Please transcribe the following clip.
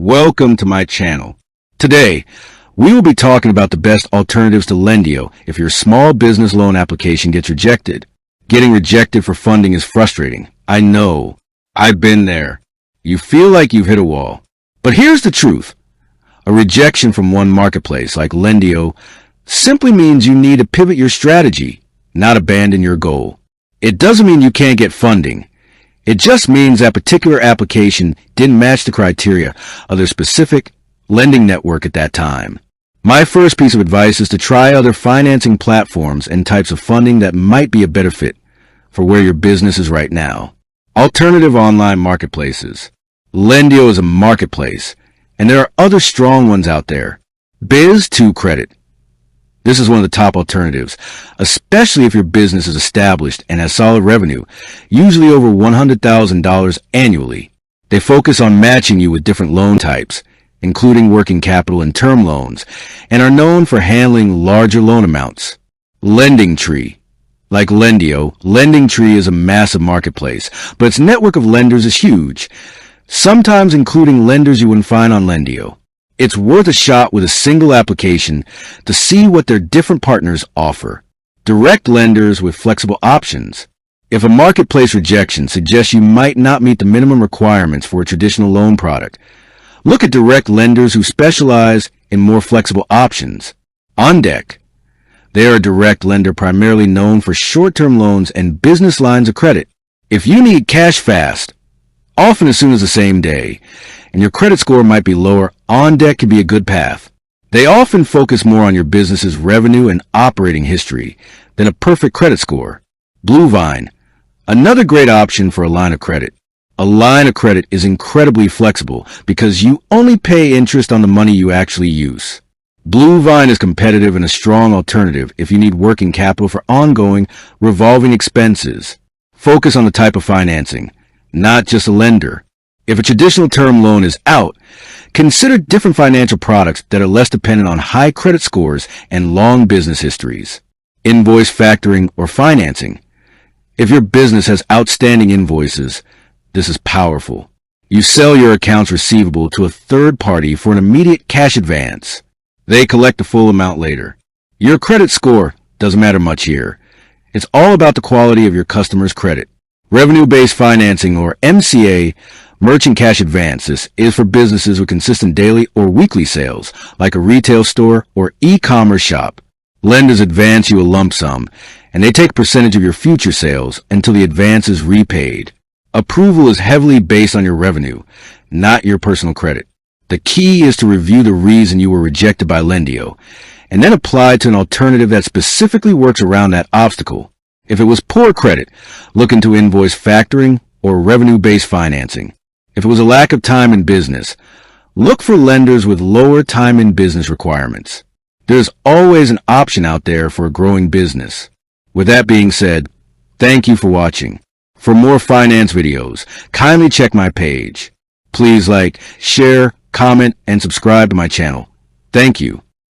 Welcome to my channel. Today, we will be talking about the best alternatives to Lendio if your small business loan application gets rejected. Getting rejected for funding is frustrating. I know. I've been there. You feel like you've hit a wall. But here's the truth. A rejection from one marketplace like Lendio simply means you need to pivot your strategy, not abandon your goal. It doesn't mean you can't get funding. It just means that particular application didn't match the criteria of their specific lending network at that time. My first piece of advice is to try other financing platforms and types of funding that might be a better fit for where your business is right now. Alternative online marketplaces. Lendio is a marketplace, and there are other strong ones out there. Biz2 Credit. This is one of the top alternatives, especially if your business is established and has solid revenue, usually over $100,000 annually. They focus on matching you with different loan types, including working capital and term loans, and are known for handling larger loan amounts. LendingTree. Like Lendio, LendingTree is a massive marketplace, but its network of lenders is huge, sometimes including lenders you wouldn't find on Lendio. It's worth a shot with a single application to see what their different partners offer. Direct lenders with flexible options. If a marketplace rejection suggests you might not meet the minimum requirements for a traditional loan product, look at direct lenders who specialize in more flexible options. OnDeck. They are a direct lender primarily known for short-term loans and business lines of credit. If you need cash fast, often as soon as the same day, and your credit score might be lower, OnDeck can be a good path. They often focus more on your business's revenue and operating history than a perfect credit score. Bluevine. Another great option for a line of credit. A line of credit is incredibly flexible because you only pay interest on the money you actually use. Bluevine is competitive and a strong alternative if you need working capital for ongoing, revolving expenses. Focus on the type of financing, not just a lender. If a traditional term loan is out, consider different financial products that are less dependent on high credit scores and long business histories. Invoice factoring or financing. If your business has outstanding invoices, this is powerful. You sell your accounts receivable to a third party for an immediate cash advance. They collect the full amount later. Your credit score doesn't matter much here. It's all about the quality of your customer's credit. Revenue-based financing, or MCA, merchant cash advances, is for businesses with consistent daily or weekly sales, like a retail store or e-commerce shop. Lenders advance you a lump sum, and they take a percentage of your future sales until the advance is repaid. Approval is heavily based on your revenue, not your personal credit. The key is to review the reason you were rejected by Lendio, and then apply to an alternative that specifically works around that obstacle. If it was poor credit, look into invoice factoring or revenue-based financing. If it was a lack of time in business, look for lenders with lower time in business requirements. There's always an option out there for a growing business. With that being said, thank you for watching. For more finance videos, kindly check my page. Please like, share, comment, and subscribe to my channel. Thank you.